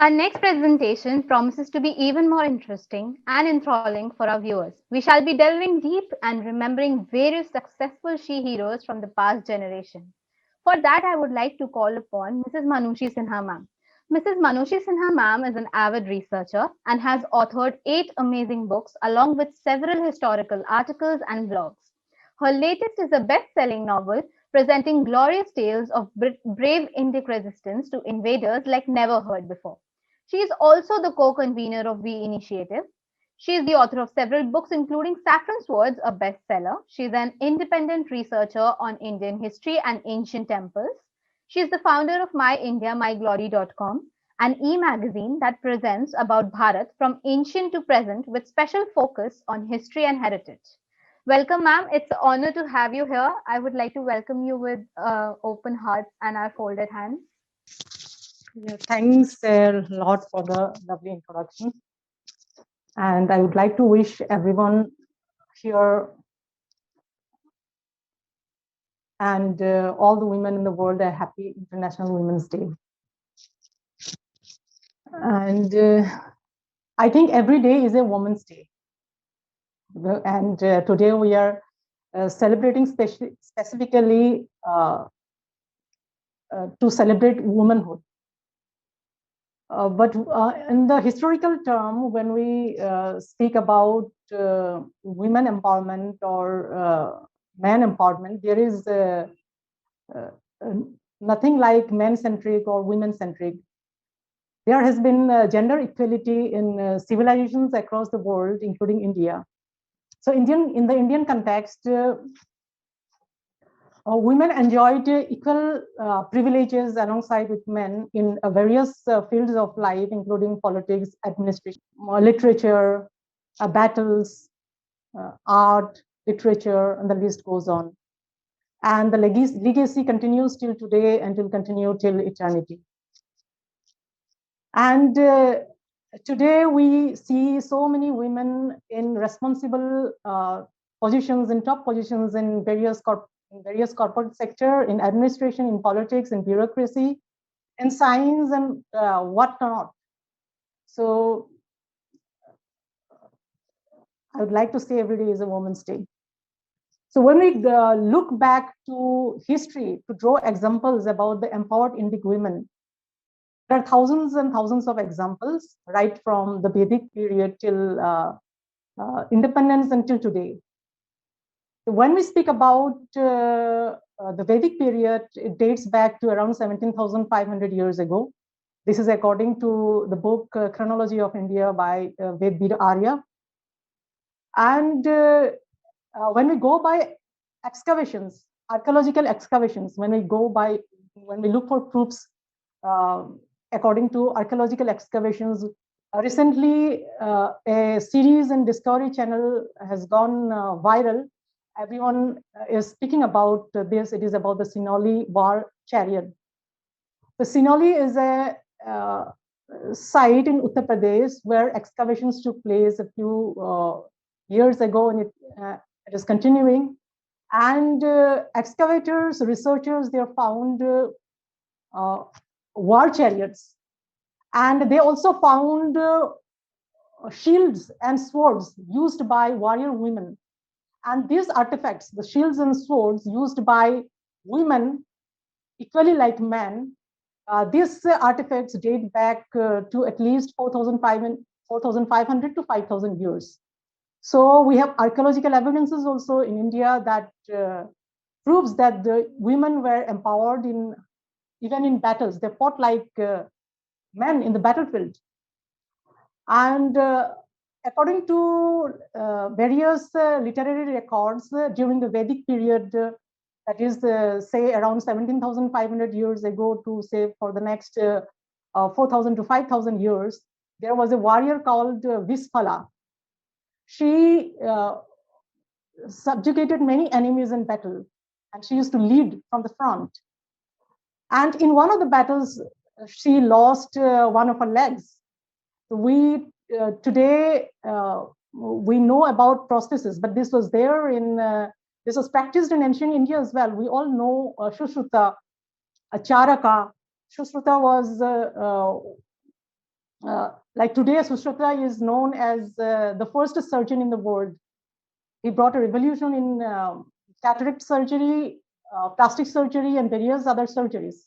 Our next presentation promises to be even more interesting and enthralling for our viewers. We shall be delving deep and remembering various successful she heroes from the past generation. For that, I would like to call upon Mrs. Manushi Sinha ma'am. Mrs. Manushi Sinha ma'am is an avid researcher and has authored 8 amazing books along with several historical articles and blogs. Her latest is a best-selling novel presenting glorious tales of brave Indic resistance to invaders like never heard before. She is also the co-convener of We Initiative. She is the author of several books, including Saffron Swords, a bestseller. She is an independent researcher on Indian history and ancient temples. She is the founder of myindiamyglory.com, an e-magazine that presents about Bharat from ancient to present with special focus on history and heritage. Welcome, ma'am. It's an honor to have you here. I would like to welcome you with open hearts and our folded hands. Yeah, thanks a lot for the lovely introduction. And I would like to wish everyone here and all the women in the world a happy International Women's Day. And I think every day is a Women's Day. And today we are celebrating specifically to celebrate womanhood. But in the historical term, when we speak about women empowerment or man empowerment, there is nothing like man-centric or women-centric. There has been gender equality in civilizations across the world, including India. So in the Indian context, women enjoyed equal privileges alongside with men in various fields of life, including politics, administration, literature, battles, art, literature, and the list goes on. And the legacy continues till today and will continue till eternity. And today we see so many women in responsible positions, in top positions in various corporate sector, in administration, in politics, in bureaucracy, in science, and whatnot. So I would like to say every day is a Women's Day. So when we look back to history to draw examples about the empowered Indic women, there are thousands and thousands of examples, right from the Vedic period till independence until today. When we speak about the Vedic period, it dates back to around 17,500 years ago. This is according to the book Chronology of India by Vedbir Arya. And when we go by excavations, archaeological excavations, when we look for proofs according to archaeological excavations, recently a series in Discovery Channel has gone viral. Everyone is speaking about this. It is about the Sinoli war chariot. The Sinoli is a site in Uttar Pradesh where excavations took place a few years ago, and it is continuing. And excavators, researchers, they have found war chariots, and they also found shields and swords used by warrior women. And these artifacts, the shields and swords used by women, equally like men, these artifacts date back to at least 4,500 to 5,000 years. So we have archaeological evidences also in India that proves that the women were empowered even in battles. They fought like men in the battlefield. And according to various literary records during the Vedic period, that is, say, around 17,500 years ago to say for the next 4,000 to 5,000 years, there was a warrior called Visphala. She subjugated many enemies in battle, and she used to lead from the front. And in one of the battles, she lost one of her legs. We today we know about prosthesis, but this was there in this was practiced in ancient India as well. We all know Shushruta, Charaka. Shushruta was like today, Sushruta is known as the first surgeon in the world. He brought a revolution in cataract surgery, plastic surgery, and various other surgeries.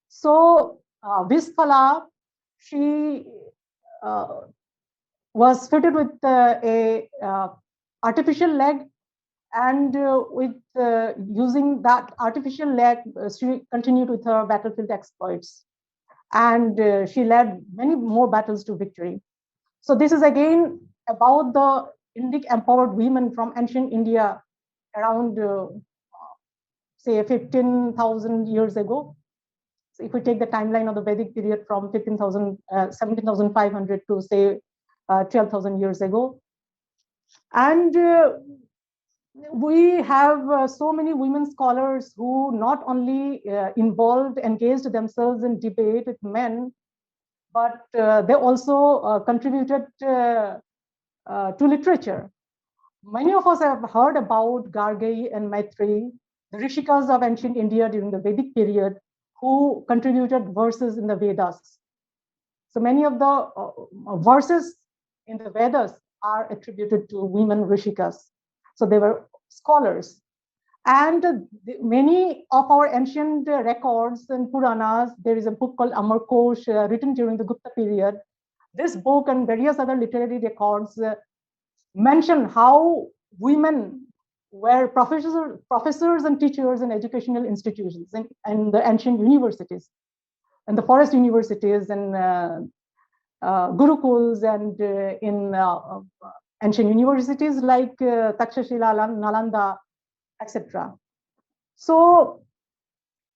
So Visphala, she was fitted with a artificial leg, and with using that artificial leg, she continued with her battlefield exploits, and she led many more battles to victory. So this is again about the Indic empowered women from ancient India around, say, 15,000 years ago. So if we take the timeline of the Vedic period from 17,500 to say 12,000 years ago. And we have so many women scholars who not only engaged themselves in debate with men, but they also contributed to literature. Many of us have heard about Gargi and Maitreyi, the Rishikas of ancient India during the Vedic period, who contributed verses in the Vedas. So many of the verses in the Vedas are attributed to women Rishikas. So they were scholars. And many of our ancient records and Puranas, there is a book called Amar Kosh written during the Gupta period. This book and various other literary records mention how women were professors and teachers in educational institutions and the ancient universities and the forest universities and gurukuls and in ancient universities like Takshashila, Nalanda, etc. So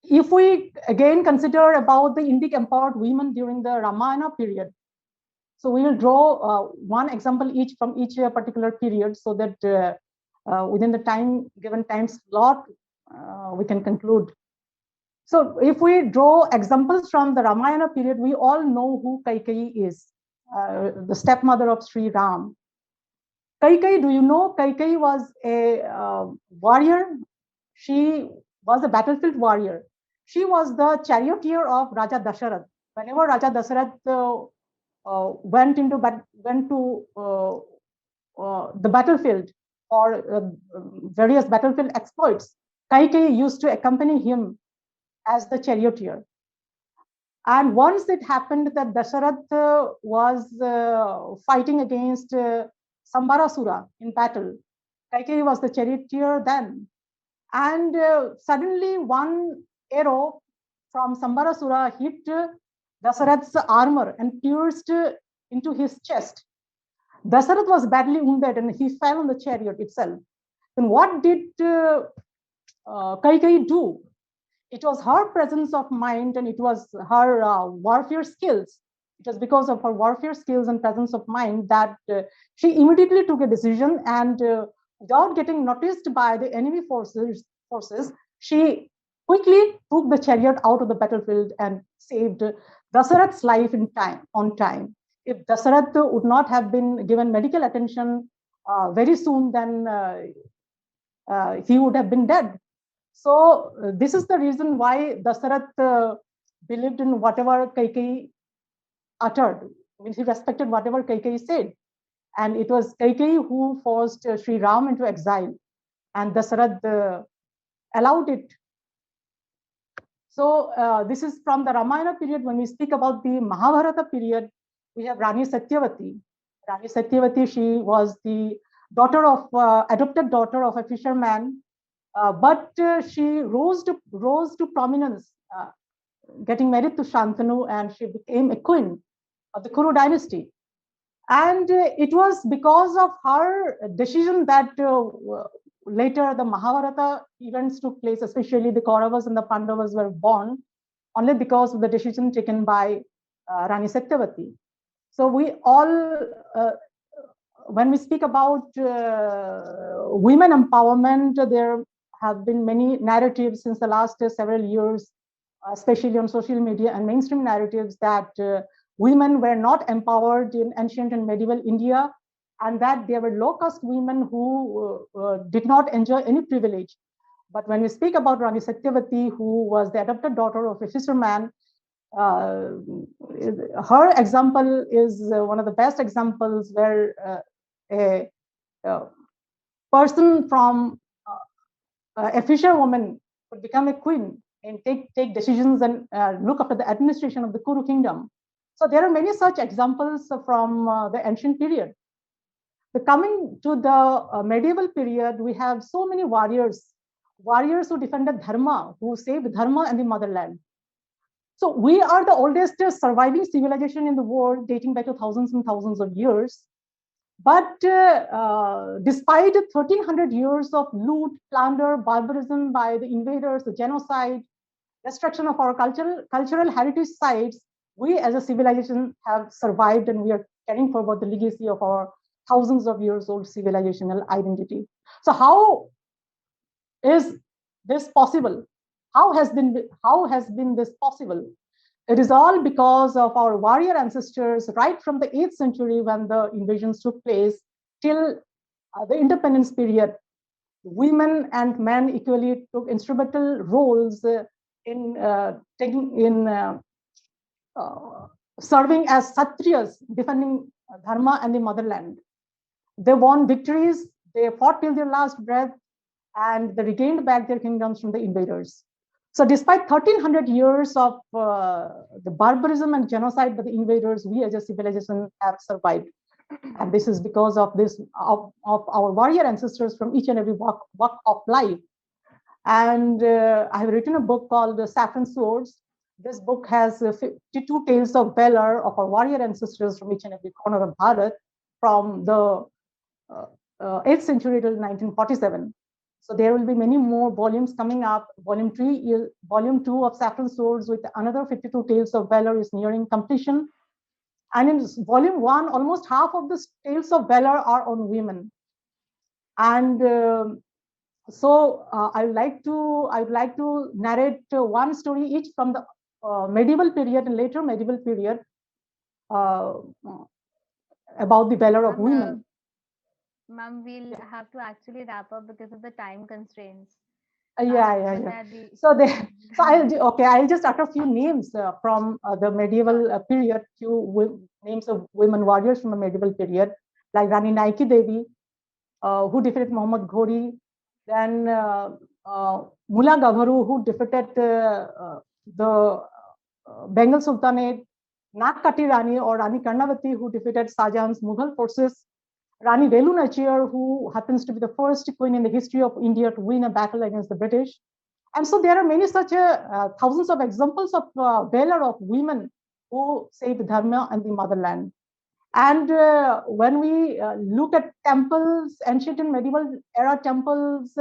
if we again consider about the Indic empowered women during the Ramayana period, so we will draw one example each from each particular period so that within the given time slot, we can conclude. So if we draw examples from the Ramayana period, we all know who Kaikeyi is, the stepmother of Sri Ram. Kaikeyi, do you know Kaikeyi was a warrior? She was a battlefield warrior. She was the charioteer of Raja Dasharath. Whenever Raja Dasharath went to the battlefield or various battlefield exploits, Kaikeyi used to accompany him as the charioteer. And once it happened that Dasharath was fighting against Sambarasura in battle, Kaikeyi was the charioteer then. And suddenly one arrow from Sambarasura hit Dasarath's armor and pierced into his chest. Dasarath was badly wounded and he fell on the chariot itself. Then what did Kaikeyi do? It was her presence of mind and it was her warfare skills. It was because of her warfare skills and presence of mind that she immediately took a decision and without getting noticed by the enemy forces, she quickly took the chariot out of the battlefield and saved Dasarath's life on time. If Dasarath would not have been given medical attention very soon, then he would have been dead. So this is the reason why Dasarath believed in whatever Kaikeyi uttered. I mean, he respected whatever Kaikeyi said. And it was Kaikeyi who forced Sri Ram into exile. And Dasarath allowed it. So this is from the Ramayana period. When we speak about the Mahabharata period, we have Rani Satyavati. Rani Satyavati, she was the adopted daughter of a fisherman, but she rose to prominence, getting married to Shantanu, and she became a queen of the Kuru dynasty. And it was because of her decision that later the Mahabharata events took place, especially the Kauravas and the Pandavas were born, only because of the decision taken by Rani Satyavati. So we all, when we speak about women empowerment, there have been many narratives since the last several years, especially on social media and mainstream narratives, that women were not empowered in ancient and medieval India, and that there were low-caste women who did not enjoy any privilege. But when we speak about Rani Satyavati, who was the adopted daughter of a fisherman, her example is one of the best examples where a person from a fisherwoman could become a queen and take decisions and look after the administration of the Kuru kingdom. So there are many such examples from the ancient period. Coming to the medieval period, we have so many warriors who defended dharma, who saved dharma and the motherland. So we are the oldest surviving civilization in the world, dating back to thousands and thousands of years. But despite 1300 years of loot, plunder, barbarism by the invaders, the genocide, destruction of our cultural heritage sites, we as a civilization have survived, and we are carrying forward the legacy of our thousands of years old civilizational identity. So how is this possible? How has been this possible? It is all because of our warrior ancestors, right from the 8th century when the invasions took place till the independence period. Women and men equally took instrumental roles in serving as Satriyas, defending dharma and the motherland. They won victories, they fought till their last breath, and they regained back their kingdoms from the invaders. So despite 1300 years of the barbarism and genocide by the invaders, we as a civilization have survived. And this is because of our warrior ancestors from each and every walk of life. And I have written a book called The Saffron Swords. This book has 52 tales of valor of our warrior ancestors from each and every corner of Bharat, from the 8th century till 1947. So there will be many more volumes coming up. Volume 2 of Saffron Swords with another 52 tales of valor is nearing completion. And in volume 1, almost half of the tales of valor are on women. And so I'd like to narrate one story each from the medieval period and later medieval period about the valor of women. Ma'am, we'll have to actually wrap up because of the time constraints. Yeah. So I'll just utter a few names from the medieval period, few names of women warriors from the medieval period, like Rani Naiki Devi, who defeated Muhammad Ghori, then Mula Gavaru, who defeated the Bengal Sultanate, Nakkati Rani or Rani Karnavati, who defeated Shah Jahan's Mughal forces, Rani Velu Nachiyar, who happens to be the first queen in the history of India to win a battle against the British. And so there are many such thousands of examples of valor of women who saved Dharma and the motherland. And when we look at temples, ancient and medieval era temples,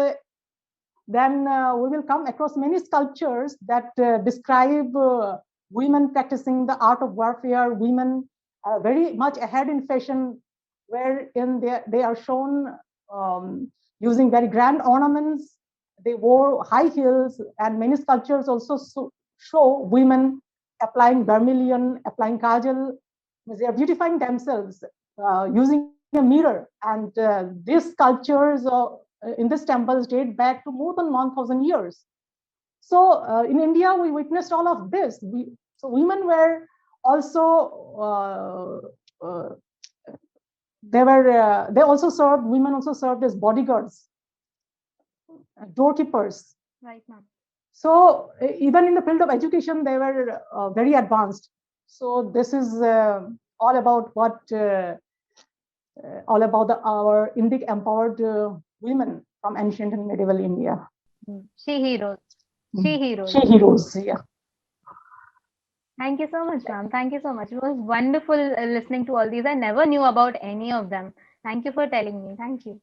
then we will come across many sculptures that describe women practicing the art of warfare, women very much ahead in fashion, wherein they are shown using very grand ornaments. They wore high heels, and many sculptures also show women applying vermilion, applying kajal. They are beautifying themselves using a mirror. And these sculptures in these temples date back to more than 1,000 years. So in India, we witnessed all of this. So women were also women also served as bodyguards, doorkeepers. Right, ma'am. So even in the field of education, they were very advanced. So this is all about our Indic empowered women from ancient and medieval India. She heroes. She heroes, yeah. Thank you so much, ma'am. Thank you so much. It was wonderful listening to all these. I never knew about any of them. Thank you for telling me. Thank you.